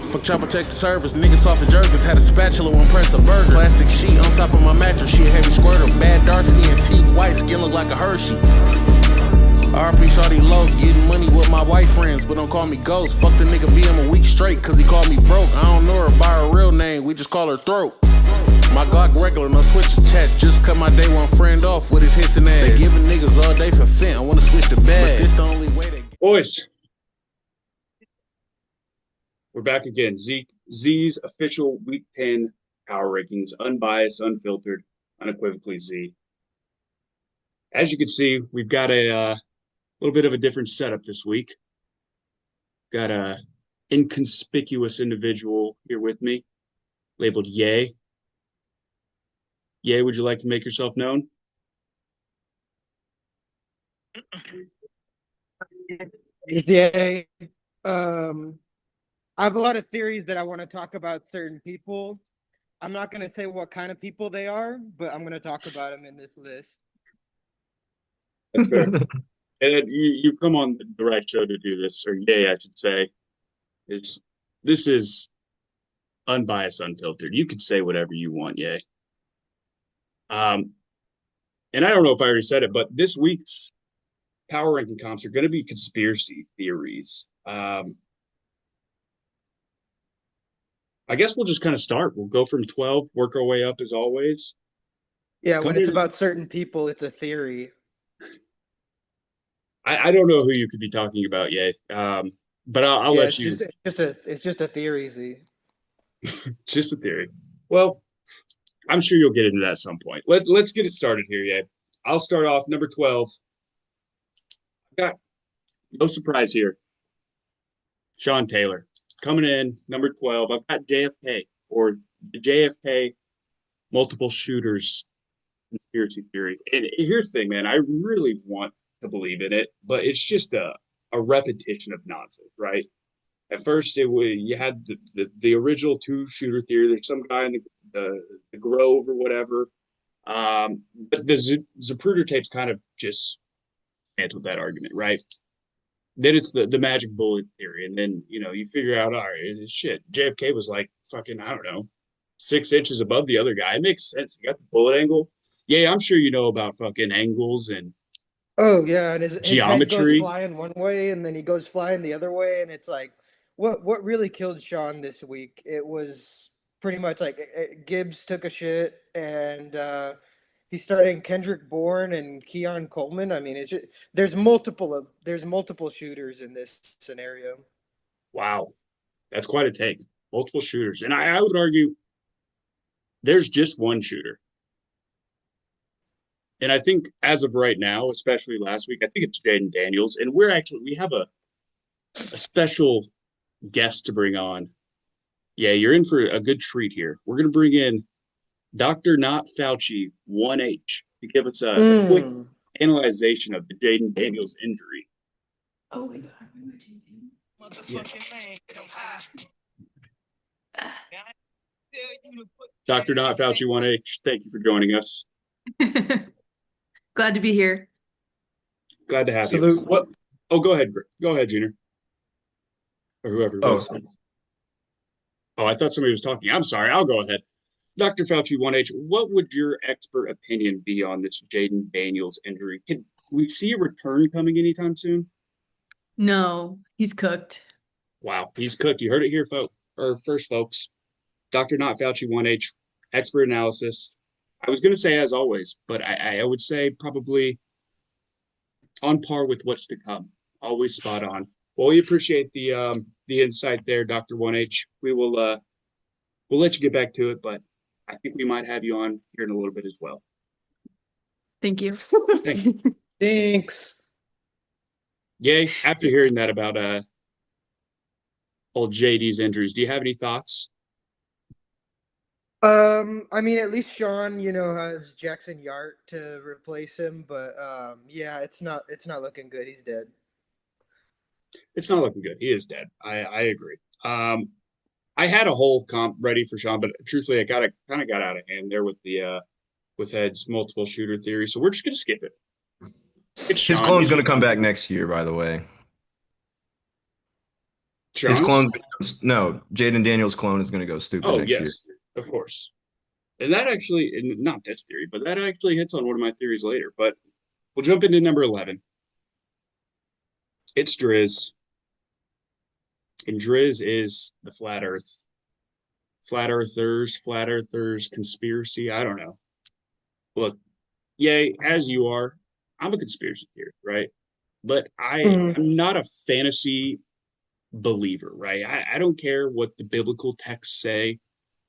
Fuck Child Protective Service, niggas off his jerkins. Had a spatula, one press a burger. Plastic sheet on top of my mattress, she a heavy squirter. Bad dark skin, teeth white, skin look like a Hershey. RP Shawty low, getting money with my white friends, but don't call me Ghost. Fuck the nigga BM a week straight, cause he called me broke. I don't know her by her real name, we just call her Throat. My Glock regular, no switches chat. Just cut my day one friend off with his hissing ass. They giving niggas all day for Fent, I wanna switch the bag. But this the only way they... Boys, we're back again. Z's official Week 10 power rankings, unbiased, unfiltered, unequivocally Z. As you can see, we've got a little bit of a different setup this week. Got a inconspicuous individual here with me, labeled Ye. Ye, would you like to make yourself known? Yeah. I have a lot of theories that I want to talk about certain people. I'm not going to say what kind of people they are, but I'm going to talk about them in this list. That's fair. And you come on the right show to do this, or Ye, I should say. This is unbiased, unfiltered. You could say whatever you want, Ye. And I don't know if I already said it, but this week's power ranking comps are going to be conspiracy theories. I guess we'll just kind of start. We'll go from 12, work our way up as always. Yeah, when it's about certain people, it's a theory. I don't know who you could be talking about, Ye. But I'll let you. It's just a theory, Z. Just a theory. Well, I'm sure you'll get into that at some point. Let's get it started here, Ye. I'll start off number 12. I've got no surprise here. Sean Taylor coming in number 12. I've got JFK, or the JFK multiple shooters conspiracy theory. And here's the thing, man. I really want to believe in it, but it's just a repetition of nonsense, right? At first, you had the original two shooter theory. There's some guy in the Grove or whatever. But the Zapruder tapes kind of just answered that argument, right? Then it's the magic bullet theory, and then you figure out, all right, shit, JFK was like fucking, I don't know, 6 inches above the other guy. It makes sense. He got the bullet angle. Yeah, I'm sure you know about fucking angles and oh yeah, and his head goes geometry. flying one way, and then he goes flying the other way, and it's like, what really killed Sean this week? It was pretty much like Gibbs took a shit, and he's starting Kendrick Bourne and Keon Coleman. I mean, it's just, there's multiple shooters in this scenario. Wow, that's quite a take. Multiple shooters, and I would argue there's just one shooter. And I think as of right now, especially last week, I think it's Jayden Daniels, and we have a special guest to bring on. Yeah, you're in for a good treat here. We're going to bring in Dr. Not Fauci 1H to give us a quick analyzation of the Jayden Daniels injury. Oh my God. Yeah. Dr. Not Fauci 1H, thank you for joining us. Glad to be here. Glad to have Salute. you. What? Oh, go ahead. Go ahead, Junior. Or whoever it was. Oh, I thought somebody was talking. I'm sorry. I'll go ahead. Dr. Fauci 1H, what would your expert opinion be on this Jayden Daniels injury? Can we see a return coming anytime soon? No, he's cooked. Wow, he's cooked. You heard it here, folks. Dr. Not Fauci 1H, expert analysis. I was going to say as always, but I would say probably on par with what's to come. Always spot on. Well, we appreciate the insight there, Dr. 1H. We'll let you get back to it, but I think we might have you on here in a little bit as well. Thank you. Thank you. Thanks. Yay. After hearing that about old JD's injuries, do you have any thoughts? I mean, at least Sean, has Jackson Yart to replace him, but yeah, it's not looking good. He's dead. It's not looking good. He is dead. I agree. I had a whole comp ready for Sean, but truthfully, I kind of got out of hand there with Ed's multiple shooter theory. So we're just gonna skip it. His clone's gonna come back next year, by the way. His Sean's? clone, no, Jaden Daniels' clone is going to go stupid Oh, next year. yes, of course. And that actually, and not this theory, but that actually hits on one of my theories later. But we'll jump into number 11. It's Driz. And Driz is the flat earthers conspiracy. I don't know. Look, yay, as you are, I'm a conspiracy theorist, right? But Mhm. I'm not a fantasy believer, right? I don't care what the biblical texts say.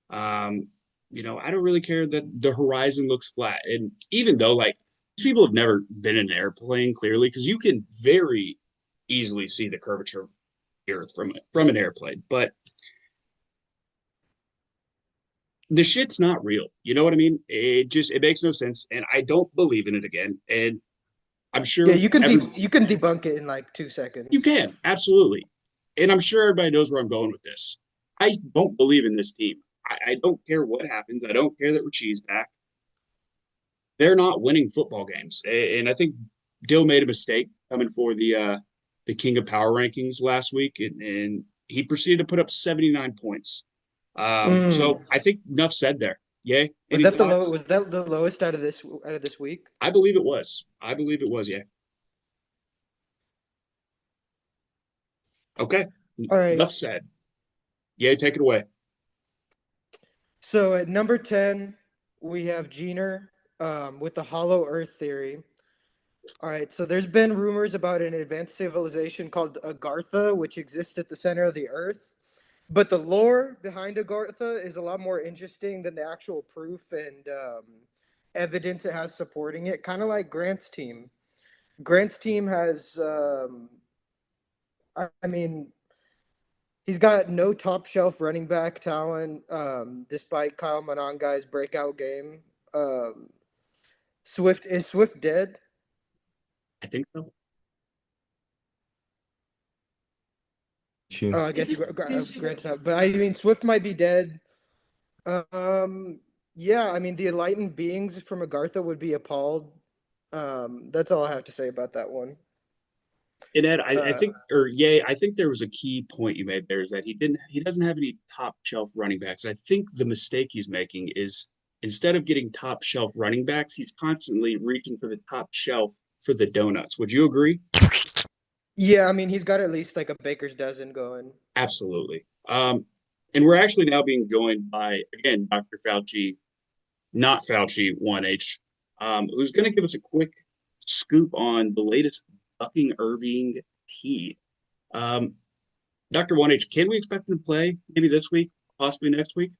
Um, I don't really care that the horizon looks flat. And even though like these people have never been in an airplane, clearly, because you can very easily see the curvature of the earth from an airplane. But the shit's not real. You know what I mean? It makes no sense. And I don't believe in it again. And I'm Yeah, sure you can debunk it in like 2 seconds. you can, absolutely. And I'm sure everybody knows where I'm going with this. I don't believe in this team. I don't care what happens. I don't care that Rasheed's back. They're not winning football games. And I think Dill made a mistake coming for the King of Power rankings last week, and he proceeded to put up 79 points. So Mm. I think enough said there. Yay. Was Any that the low? thoughts? Was that the lowest out of this week? I believe it was. I believe it was. Yeah. Okay. All right. Enough said. Yay. Take it away. So at number 10, we have Jenner with the Hollow Earth theory. All right. So there's been rumors about an advanced civilization called Agartha, which exists at the center of the Earth. But the lore behind Agartha is a lot more interesting than the actual proof and evidence it has supporting it. Kind of like Grant's team. Grant's team has, I mean, he's got no top shelf running back talent, despite Kyle Monangai's breakout game. Um, Swift dead? I think so. Oh, I guess Grant's not. But I mean, Swift might be dead. Um, yeah, I mean, the enlightened beings from Agartha would be appalled. That's all I have to say about that one. And Ed, I Uh, think, or yay, I think there was a key point you made there is that he doesn't have any top shelf running backs. I think the mistake he's making is instead of getting top shelf running backs, he's constantly reaching for the top shelf for the donuts. Would you agree? yeah, I mean, he's got at least like a baker's dozen going. Absolutely. And we're actually now being joined by, again, Dr. Fauci, not Fauci 1H, who's going to give us a quick scoop on the latest Bucking Irving tea. Um, Dr. 1H, can we expect him to play maybe this week, possibly next week?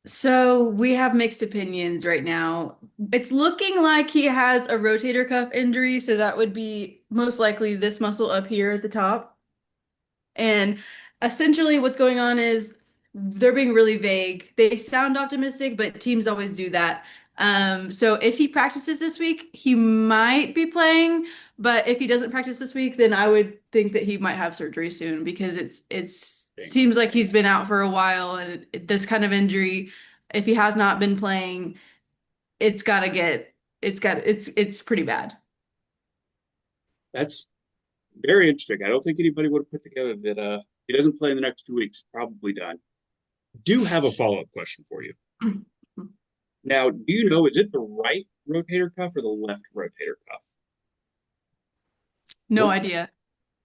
So we have mixed opinions right now. It's looking like he has a rotator cuff injury, so that would be most likely this muscle up here at the top. And essentially, what's going on is they're being really vague. They sound optimistic, but teams always do that. So if he practices this week, he might be playing. But if he doesn't practice this week, then I would think that he might have surgery soon because it's seems like he's been out for a while, and this kind of injury, if he has not been playing, it's got to get it's pretty bad. That's very interesting. I don't think anybody would have put together that he doesn't play in the next 2 weeks. Probably done. Do have a follow-up question for you. Now, do you know, is it the right rotator cuff or the left rotator cuff? No What idea.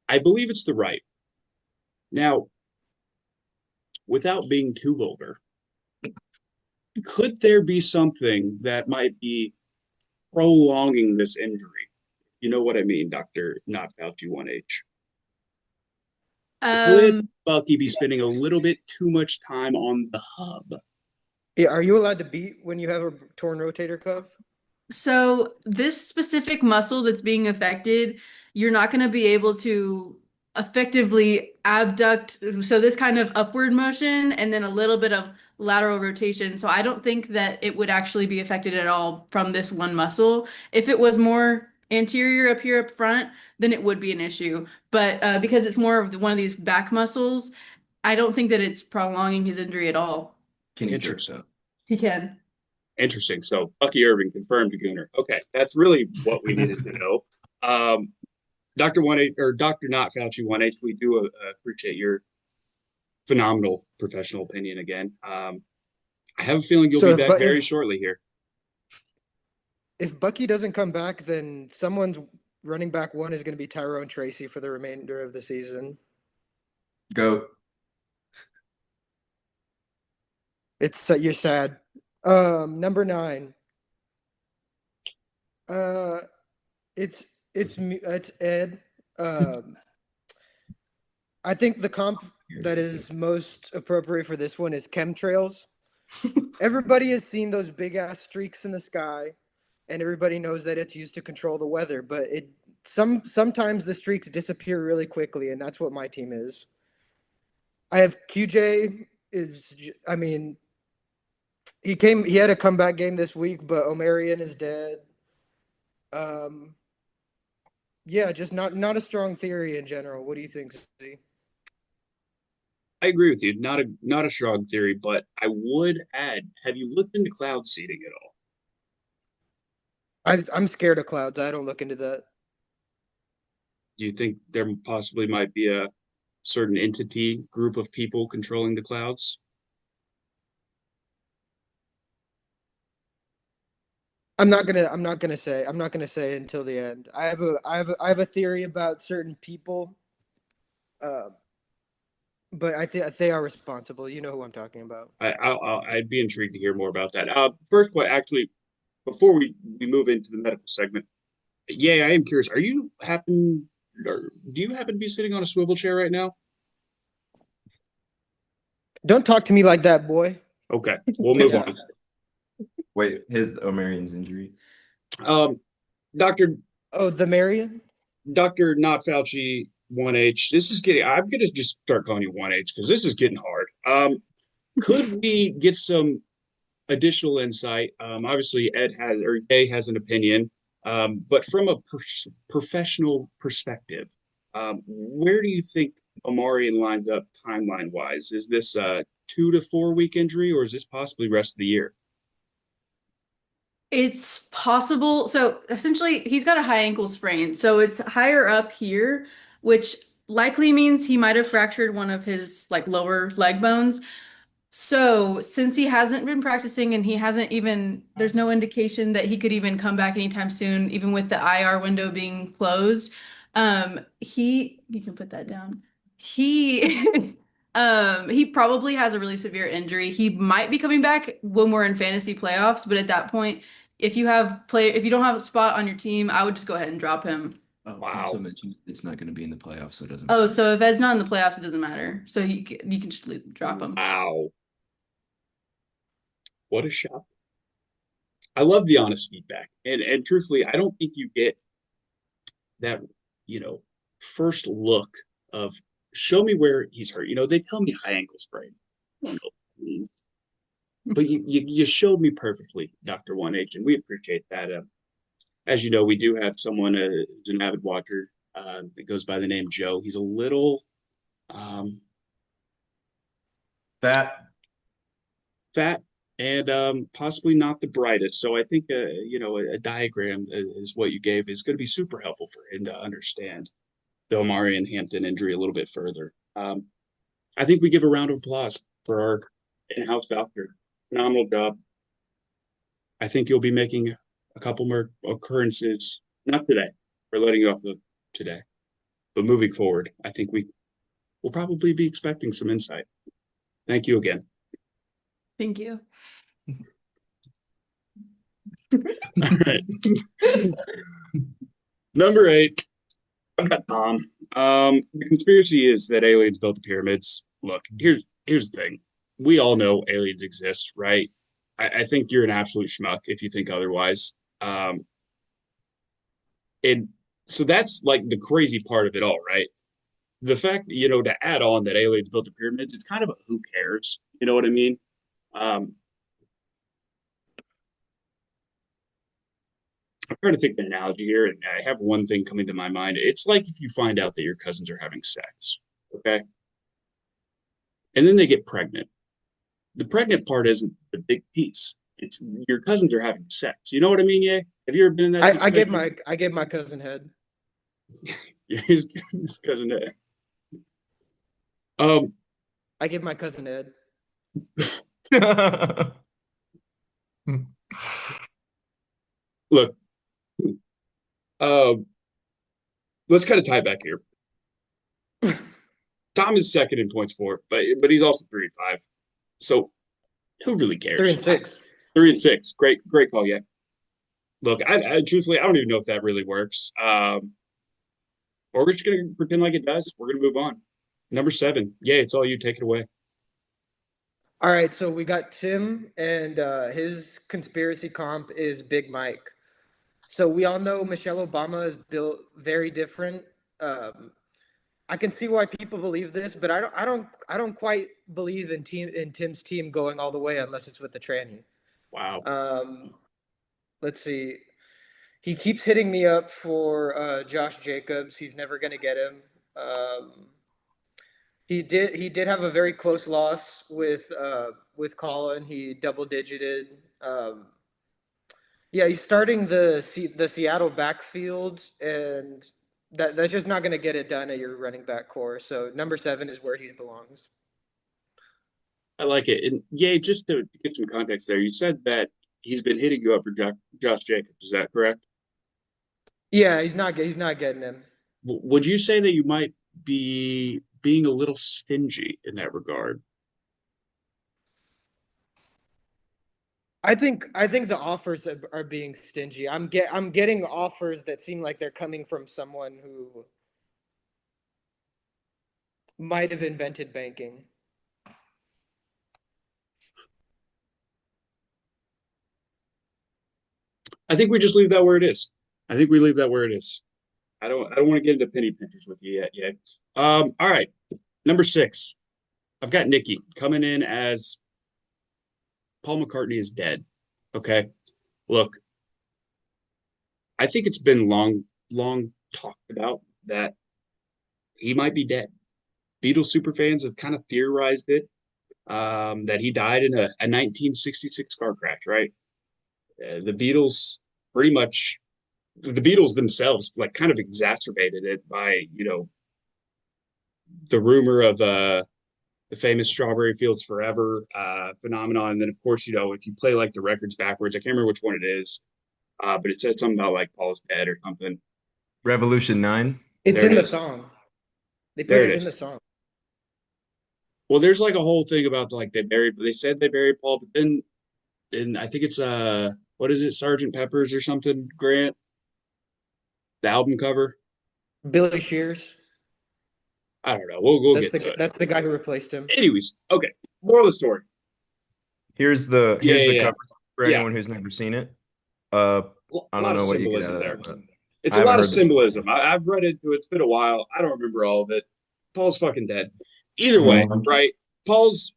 I believe it's the right. Now, without being too vulgar, could there be something that might be prolonging this injury? You know what I mean, Dr. Not Fauci 1H. Could Um, Bucky be spending a little bit too much time on the hub? Yeah, are you allowed to beat when you have a torn rotator cuff? So this specific muscle that's being affected, you're not going to be able to effectively abduct. So this kind of upward motion and then a little bit of lateral rotation. So I don't think that it would actually be affected at all from this one muscle. If it was more anterior up here up front, then it would be an issue. But because it's more of one of these back muscles, I don't think that it's prolonging his injury at all. Can he jerk Interesting. that? He can. Interesting. So Bucky Irving confirmed to Gooner. Okay, that's really what we needed to know. Dr. 1H or Dr. Not Fauci 1H, we do appreciate your phenomenal professional opinion again. I have a feeling you'll So be if, back but very shortly here. if Bucky doesn't come back, then someone's running back one is going to be Tyrone Tracy for the remainder of the season. Goat. You're sad. Number 9. It's Ed. I think the comp that is most appropriate for this one is chemtrails. Everybody has seen those big ass streaks in the sky, and everybody knows that it's used to control the weather. But sometimes the streaks disappear really quickly, and that's what my team is. I have QJ. I mean, he had a comeback game this week, but Omarion is dead. Yeah, just not a strong theory in general. What do you think, Z? I agree with you. Not a strong theory, but I would add, have you looked into cloud seeding at all? I'm scared of clouds. I don't look into that. Do you think there possibly might be a certain entity, group of people controlling the clouds? I'm not gonna say. I'm not gonna say until the end. I have a theory about certain people, uh, but I think they are responsible. You know who I'm talking about. I'd be intrigued to hear more about that. First, what actually, before we move into the medical segment, yeah, I am curious. Or do you happen to be sitting on a swivel chair right now? Don't talk to me like that, boy. Okay, we'll move on. Wait, his Omarion's injury. Doctor Oh, the Marion. Not Fauci 1H. I'm gonna just start calling you 1H because this is getting hard. Could we get some additional insight? Obviously, Jay has an opinion, but from a professional perspective, where do you think Omarion lines up timeline wise? Is this a 2 to 4 week injury, or is this possibly rest of the year? It's possible. So essentially, he's got a high ankle sprain. So it's higher up here, which likely means he might have fractured one of his like lower leg bones. So since he hasn't been practicing and he hasn't even, there's no indication that he could even come back anytime soon, even with the IR window being closed. You can put that down. He he probably has a really severe injury. He might be coming back when we're in fantasy playoffs, but at that point, if you don't have a spot on your team, I would just go ahead and drop him. Oh, Wow. Also mentioned it's not going to be in the playoffs, so it doesn't. Oh, so if Ed's not in the playoffs, it doesn't matter. So you can just drop him. Wow. What a shock. I love the honest feedback. And truthfully, I don't think you get that, first look of show me where he's hurt. They tell me high ankle sprain. I don't know what it means. But you showed me perfectly, Dr. 1H, and we appreciate that. As you know, we do have someone who's an avid watcher that goes by the name Joe. He's a little fat and possibly not the brightest. So I think a diagram is what you gave is going to be super helpful for him to understand the Omarion Hampton injury a little bit further. I think we give a round of applause for our in-house doctor. Phenomenal job. I think you'll be making a couple more occurrences, not today. We're letting you off today, but moving forward, I think we'll probably be expecting some insight. Thank you again. Thank you. All right. Number 8, I've got Tom. The conspiracy is that aliens built the pyramids. Look, here's the thing. We all know aliens exist, right? I think you're an absolute schmuck if you think otherwise. And so that's like the crazy part of it all, right? The fact, to add on that aliens built the pyramids, it's kind of a who cares? You know what I mean? I'm trying to think of an analogy here, and I have one thing coming to my mind. It's like if you find out that your cousins are having sex, okay? And then they get pregnant. The pregnant part isn't the big piece. It's your cousins are having sex. You know what I mean, yeah? Have you ever been in that I situation? gave my cousin head. His cousin Ed. I give my cousin Ed. Look, let's kind of tie it back here. Tom is second in points for, but he's also 3-5. So who really cares? 3-6. 3-6. Great call, yeah. Look, I truthfully, I don't even know if that really works. Or we're just gonna pretend like it does. We're gonna move on. Number 7. Yeah, it's all you. Take it away. All right, so we got Tim, and his conspiracy comp is Big Mike. So we all know Michelle Obama is built very different. I can see why people believe this, but I don't quite believe in Tim's team going all the way unless it's with the tranny. Wow. Let's see. He keeps hitting me up for Josh Jacobs. He's never gonna get him. He did have a very close loss with Colin. He double digited. Yeah, he's starting the Seattle backfield, and that's just not going to get it done at your running back core. So number 7 is where he belongs. I like it. And yeah, just to get some context there, you said that he's been hitting you up for Josh Jacobs. Is that correct? Yeah, he's not getting him. Would you say that you might be being a little stingy in that regard? I think the offers are being stingy. I'm getting offers that seem like they're coming from someone who might have invented banking. I think we just leave that where it is. I think we leave that where it is. I don't want to get into penny pinchers with you yet. All right. Number 6. I've got Nikki coming in as Paul McCartney is dead. Okay. Look, I think it's been long talked about that he might be dead. Beatles superfans have kind of theorized it, that he died in a 1966 car crash, right? The Beatles pretty much, the Beatles themselves, like, kind of exacerbated it by, the rumor of the famous Strawberry Fields Forever phenomenon. And then, of course, if you play like the records backwards, I can't remember which one it is, but it said something about like Paul's dead or something. Revolution 9. It's There in it the is. song. They put There it it in is. the song. Well, there's like a whole thing about like they said they buried Paul, but then, and I think it's what is it, Sergeant Pepper's or something, Grant? The album cover? Billy Shears. I don't know. We'll get to it. That's the guy who replaced him. Anyways, okay. Moral of the story. Here's the Yeah. cover for Yeah. anyone who's never seen it. A I lot don't of know what you get symbolism out there. of that, but It's I a lot haven't of heard the- symbolism. I've read into it. It's been a while. I don't remember all of it. Paul's fucking dead. Either way, right? Paul's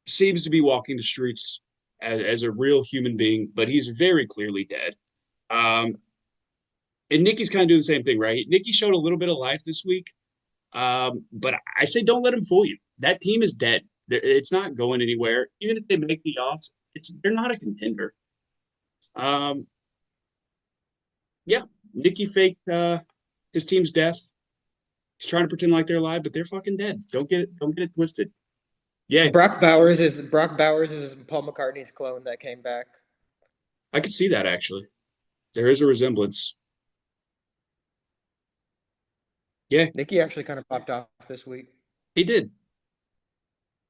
seems to be walking the streets as a real human being, but he's very clearly dead. And Nikki's kind of doing the same thing, right? Nikki showed a little bit of life this week. But I say don't let him fool you. That team is dead. It's not going anywhere. Even if they make the offs, they're not a contender. Yeah, Nikki faked his team's death. He's trying to pretend like they're alive, but they're fucking dead. Don't get it twisted. Yeah, Brock Bowers is Paul McCartney's clone that came back. I could see that actually. There is a resemblance. Yeah, Nikki actually kind of popped off this week. he did.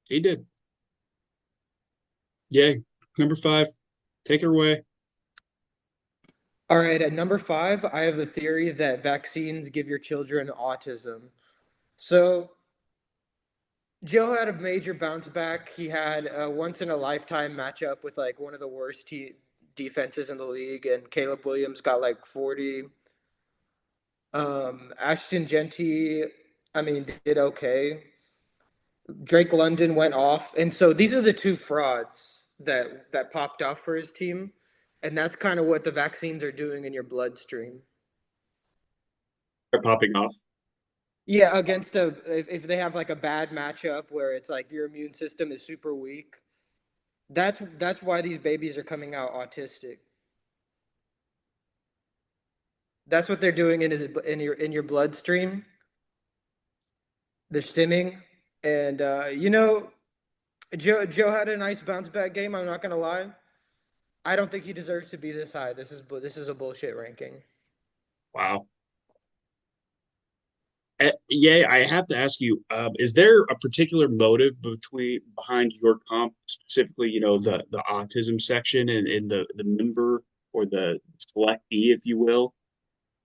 He did. Yeah, number 5. Take it away. All right, at number 5, I have the theory that vaccines give your children autism. So Joe had a major bounce back. He had a once-in-a-lifetime matchup with like one of the worst defenses in the league, and Caleb Williams got like 40. Ashton Genty, did okay. Drake London went off, and so these are the two frauds that popped off for his team, and that's kind of what the vaccines are doing in your bloodstream. They're popping off. Yeah, against if they have like a bad matchup where it's like your immune system is super weak, that's why these babies are coming out autistic. That's what they're doing in your bloodstream. They're stimming, and Joe had a nice bounce back game. I'm not gonna lie. I don't think he deserves to be this high. This is a bullshit ranking. Wow. Yeah, I have to ask you, is there a particular motive behind your comp, specifically, the autism section and the member or the selectee, if you will?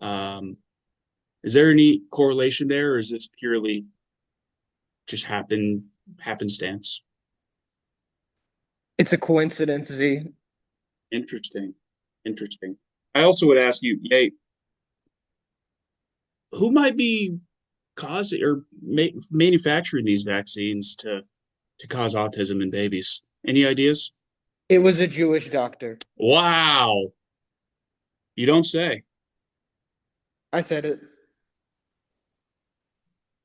Um, is there any correlation there, or is this purely just happenstance? It's a coincidence, Z. Interesting. Interesting. I also would ask you, Yay, who might be causing or manufacturing these vaccines to cause autism in babies? Any ideas? It was a Jewish doctor. Wow. You don't say. I said it.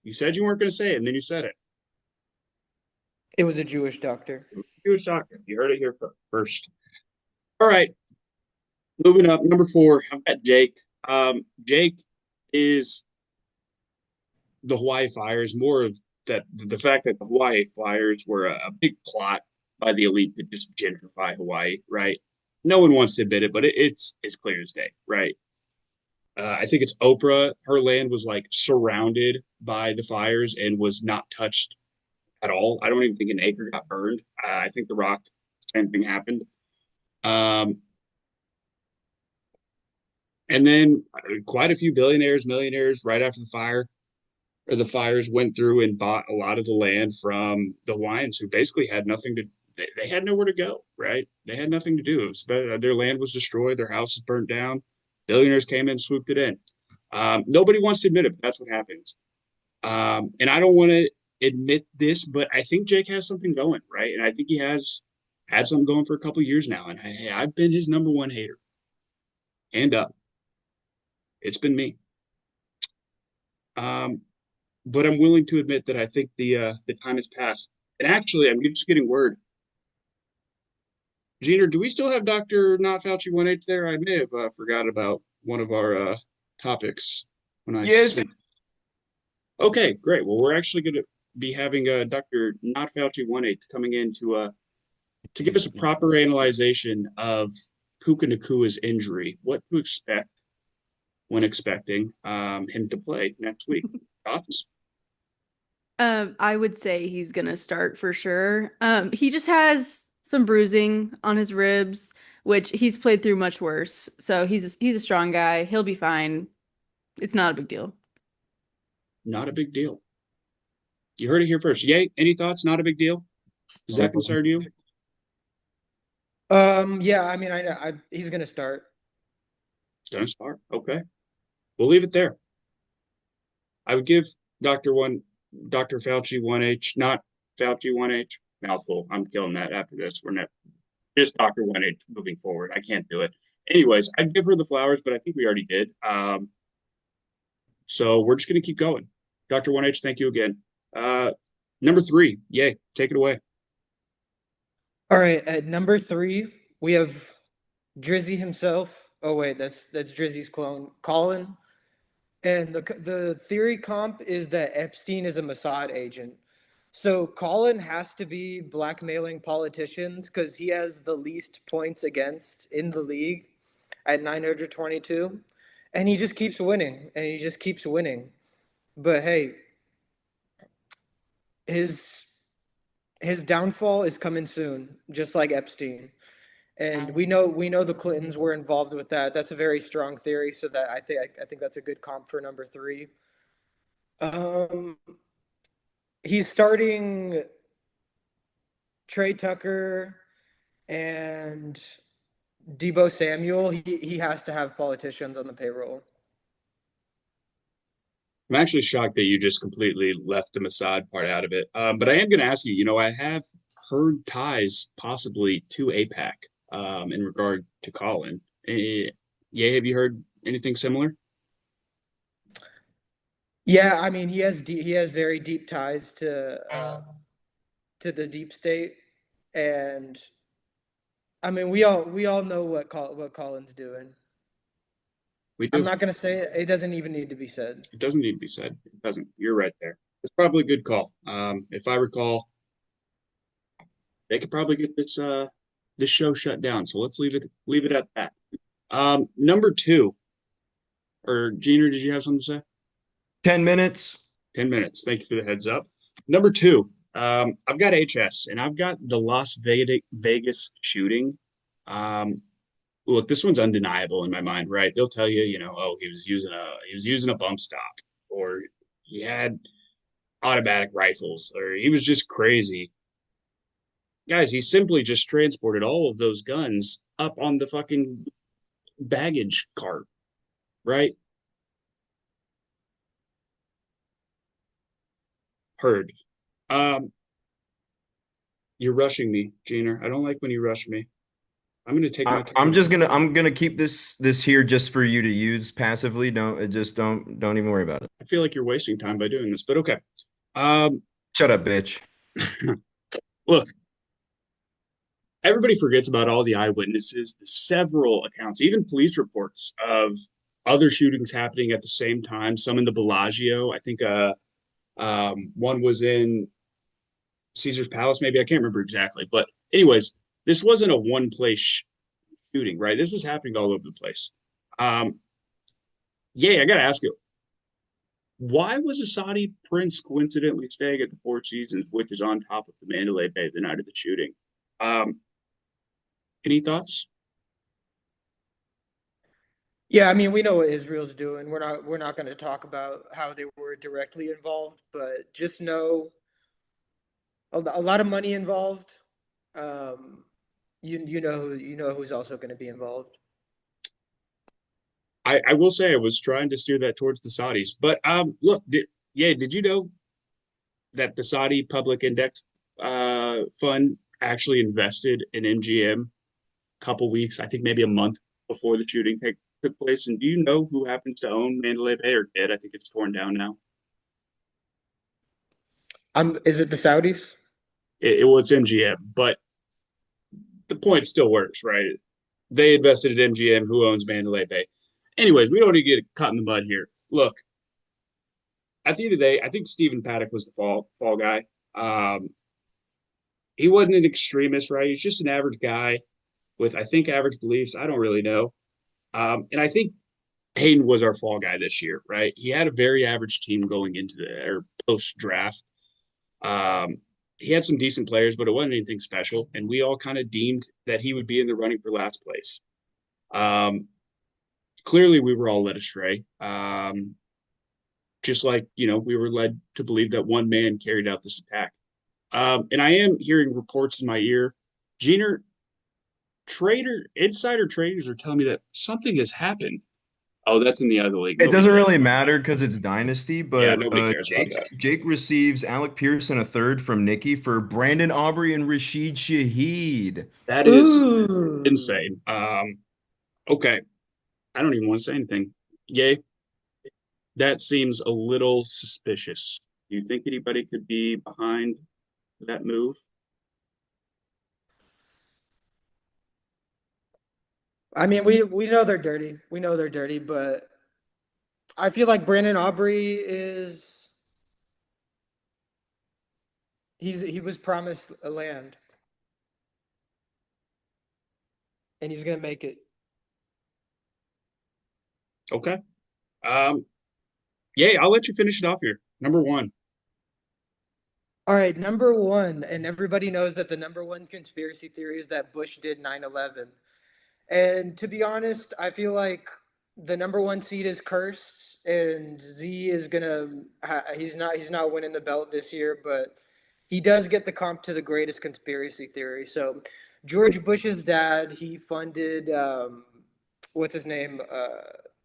You said you weren't going to say it, and then you said it. It was a Jewish doctor. Jewish doctor. You heard it here first. All right. Moving up, number 4, I've got Jake. Jake is the Hawaii fires, more of that the fact that the Hawaii fires were a big plot by the elite to just gentrify Hawaii, right? No one wants to admit it, but it's clear as day, right? I think it's Oprah. Her land was like surrounded by the fires and was not touched at all. I don't even think an acre got burned. I think the Rock, same thing happened. And then quite a few billionaires, millionaires, right after the fires went through and bought a lot of the land from the Hawaiians, who basically had nothing to. They had nowhere to go, right? They had nothing to do. Their land was destroyed. Their house was burnt down. Billionaires came in, swooped it in. Nobody wants to admit it, but that's what happens. And I don't want to admit this, but I think Jake has something going, right? And I think he has had something going for a couple years now. And I've been his number one hater. And it's been me. But I'm willing to admit that I think the time has passed. And actually, I'm just getting word. Jeter, do we still have Dr. Not Fauci 1H there? I may have forgot about one of our topics when I Yes. sent. Okay, great. Well, we're actually going to be having Dr. Not Fauci 1H coming in to give us a proper analyzation of Puka Nakua's injury, what to expect when expecting him to play next week. Thoughts? I would say he's gonna start for sure. He just has some bruising on his ribs, which he's played through much worse. So he's a strong guy. He'll be fine. It's not a big deal. Not a big deal. You heard it here first. Yay, any thoughts? Not a big deal? Does that concern you? Yeah, I mean, he's gonna start. Gonna start. Okay. We'll leave it there. I would give Dr. Fauci 1H, not Fauci 1H. Mouthful. I'm killing that after this. We're not just Dr. 1H moving forward. I can't do it. Anyways, I'd give her the flowers, but I think we already did. So we're just gonna keep going. Dr. 1H, thank you again. Number 3, Yay, take it away. All right, at number 3, we have Drizzy himself. Oh wait, that's Drizzy's clone, Colin. And the theory comp is that Epstein is a Mossad agent. So Colin has to be blackmailing politicians because he has the least points against in the league at 922. And he just keeps winning. And he just keeps winning. But hey, his downfall is coming soon, just like Epstein. And we know the Clintons were involved with that. That's a very strong theory. So that I think that's a good comp for number 3. He's starting Trey Tucker and Debo Samuel. He has to have politicians on the payroll. I'm actually shocked that you just completely left the Mossad part out of it. But I am going to ask you, I have heard ties possibly to AIPAC in regard to Colin. Yeah, have you heard anything similar? Yeah, I mean he has very deep ties to the deep state, and I mean we all know what Colin's doing. We I'm do. not gonna say it. It doesn't even need to be said. It doesn't need to be said. It doesn't. You're right there. It's probably a good call. If I recall, they could probably get this show shut down. So let's leave it at that. Number two, or Gina, did you have something to say? 10 minutes. 10 minutes. Thank you for the heads up. Number two, I've got HS and I've got the Las Vegas shooting. Look, this one's undeniable in my mind, right? They'll tell you, oh, he was using a bump stock, or he had automatic rifles, or he was just crazy. Guys, he simply just transported all of those guns up on the fucking baggage cart, right? Heard. Um, you're rushing me, Gina. I don't like when you rush me. I'm gonna take my time. I'm gonna keep this here just for you to use passively. Don't even worry about it. I feel like you're wasting time by doing this, but okay. Um, Shut up, bitch. look, everybody forgets about all the eyewitnesses, the several accounts, even police reports of other shootings happening at the same time. Some in the Bellagio. I think one was in Caesar's Palace, maybe. I can't remember exactly. But anyways, this wasn't a one place shooting, right? This was happening all over the place. Yeah, I gotta ask you, why was a Saudi prince coincidentally staying at the Four Seasons, which is on top of the Mandalay Bay the night of the shooting? Um, any thoughts? Yeah, I mean, we know what Israel's doing. We're not going to talk about how they were directly involved, but just know a lot of money involved. Um, you know who's also going to be involved. I will say I was trying to steer that towards the Saudis, but look, did you know that the Saudi Public Index Fund actually invested in MGM a couple weeks, I think maybe a month before the shooting took place? And do you know who happens to own Mandalay Bay or did? I think it's torn down now. Is it the Saudis? Well, it's MGM, but the point still works, right? They invested in MGM, who owns Mandalay Bay. Anyways, we don't need to get caught in the mud here. Look, at the end of the day, I think Stephen Paddock was the fall guy. He wasn't an extremist, right? He's just an average guy with, I think, average beliefs. I don't really know. And I think Hayden was our fall guy this year, right? He had a very average team going into the post draft. He had some decent players, but it wasn't anything special. And we all kind of deemed that he would be in the running for last place. Clearly, we were all led astray. Just like, we were led to believe that one man carried out this attack. And I am hearing reports in my ear. Gina, insider traders are telling me that something has happened. Oh, that's in the other league. It Nobody doesn't cares. really matter because it's Dynasty, Yeah, but nobody cares about that. Jake receives Alec Pearson a third from Nikki for Brandon Aubrey and Rashid Shaheed. That is Ooh. insane. Okay. I don't even want to say anything. Yay. That seems a little suspicious. Do you think anybody could be behind that move? I mean, we know they're dirty. We know they're dirty, but I feel like Brandon Aubrey he was promised a land, and he's gonna make it. Okay. Yeah, I'll let you finish it off here. Number one. All right, number one, and everybody knows that the number one conspiracy theory is that Bush did 9/11. And to be honest, I feel like the number one seed is cursed, and Z is gonna. He's not winning the belt this year, but he does get the comp to the greatest conspiracy theory. So, George Bush's dad, he funded what's his name,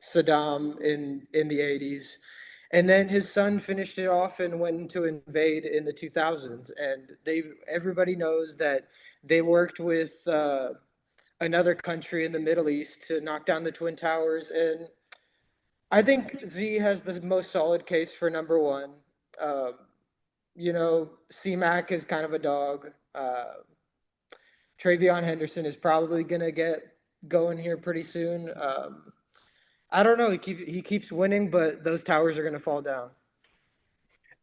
Saddam in the 80s, and then his son finished it off and went to invade in the 2000s. And everybody knows that they worked with. Another country in the Middle East to knock down the Twin Towers. And I think Z has the most solid case for number one. C-Mac is kind of a dog. Travion Henderson is probably going to get going here pretty soon. I don't know. He keeps winning, but those towers are gonna fall down.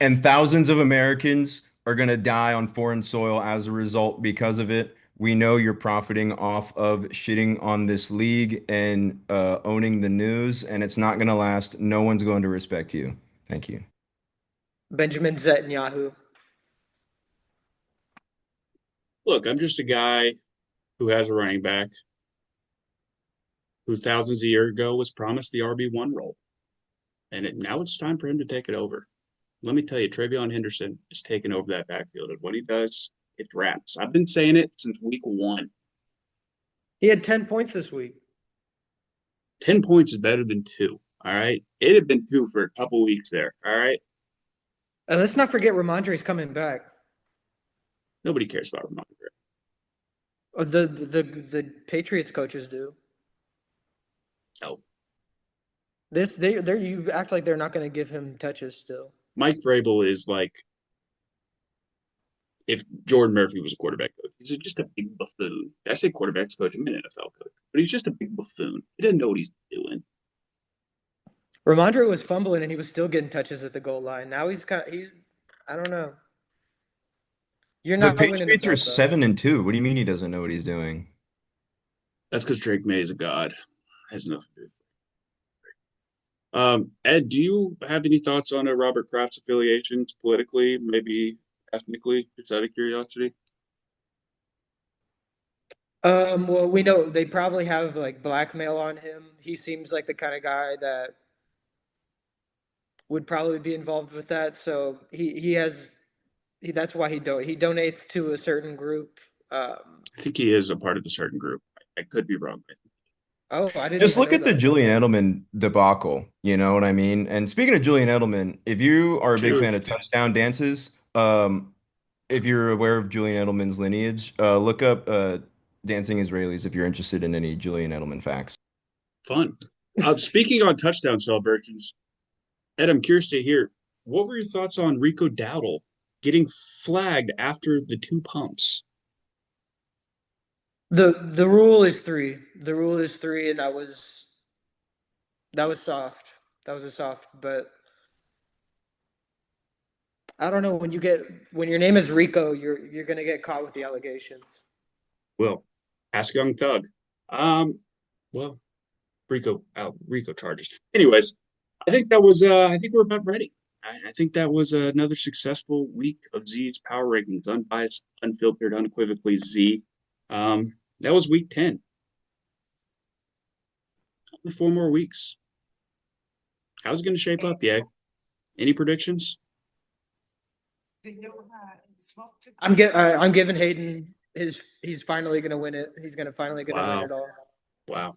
And thousands of Americans are going to die on foreign soil as a result because of it. We know you're profiting off of shitting on this league and owning the news, and it's not going to last. No one's going to respect you. Thank you. Benjamin Netanyahu. Look, I'm just a guy who has a running back who thousands of years ago was promised the RB1 role. And now it's time for him to take it over. Let me tell you, TreVeyon Henderson is taking over that backfield. And what he does, it wraps. I've been saying it since week 1. He had 10 points this week. 10 points is better than 2. All right. It had been 2 for a couple weeks there. All right. And let's not forget Ramondre's coming back. Nobody cares about Ramondre. Oh, the Patriots coaches do. No. You act like they're not going to give him touches still. Mike Vrabel is like if Jordan Murphy was a quarterback coach. He's just a big buffoon. I say quarterbacks coach, I'm an NFL coach, but he's just a big buffoon. He doesn't know what he's doing. Ramondre was fumbling and he was still getting touches at the goal line. Now he's I don't know. You're The not winning the Patriots are belt, though. 7-2. What do you mean he doesn't know what he's doing? That's because Drake May is a god. Has nothing to do with it. Ed, do you have any thoughts on Robert Kraft's affiliations politically, maybe ethnically, just out of curiosity? Well, we know they probably have like blackmail on him. He seems like the kind of guy that would probably be involved with that. So that's why he donates to a certain group. I think he is a part of a certain group. I could be wrong. Oh, I didn't Just even look know at the that. Julian Edelman debacle. You know what I mean? And speaking of Julian Edelman, if you are a big True. fan of touchdown dances, if you're aware of Julian Edelman's lineage, look up Dancing Israelis if you're interested in any Julian Edelman facts. Fun. Speaking on touchdown celebrations, Ed, I'm curious to hear, what were your thoughts on Rico Dowdle getting flagged after the 2 pumps? The rule is 3. The rule is 3, and that was soft. That was a soft, but I don't know, when your name is Rico, you're gonna get caught with the allegations. Well, ask Young Thug. Well, Rico charges. Anyways, I think we're about ready. I think that was another successful week of Z's power rankings, unbiased, unfiltered, unequivocally Z. That was week 10. Only 4 more weeks. How's it going to shape up, yeah? Any predictions? I'm giving Hayden he's finally gonna win it. He's gonna finally win Wow. it all. Wow.